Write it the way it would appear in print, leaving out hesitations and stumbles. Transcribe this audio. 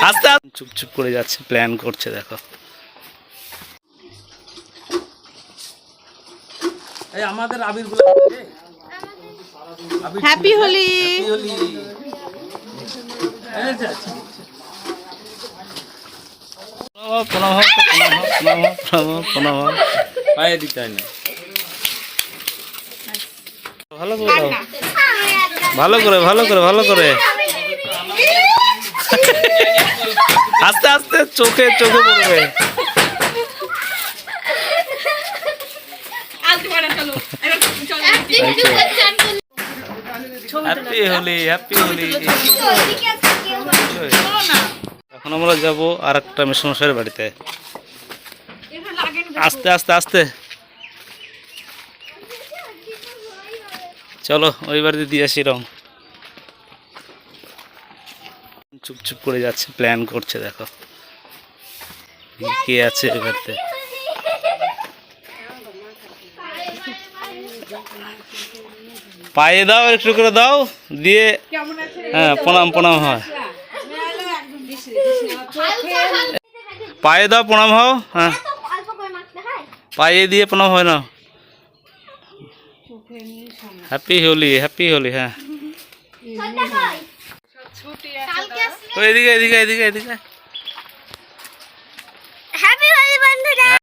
আস্তে আস্তে চুপ চুপ করে যাচ্ছে, প্ল্যান করছে দেখো। এই আমাদের আবিরগুলো হ্যাপি হোলি। পায়ে দিতে হয় না। ভালো করে দাও, ভালো করে ভালো করে ভালো করে আস্তে আস্তে চোখে চোখে পড়বে। Happy Holi, happy Holi. এখন আমরা যাবো আর একটা মেসমশাইয়ের বাড়িতে। আস্তে আস্তে আস্তে চলো ওই বাড়িতে দিয়ে আসি রং। চুপ চুপ করে যাচ্ছে, প্ল্যান করছে দেখো কে আছে ওই বাড়িতে। পায়ে দাও, একটু করে দাও, দিয়ে হ্যাঁ প্রণাম প্রণাম হয়। পায়ে দাও, প্রণাম হও। হ্যাঁ পায়ে দিয়ে প্রণাম হয় না। Happy Holi, happy Holi. হ্যাঁ এদিকে এদিকে এদিকে এদিকে।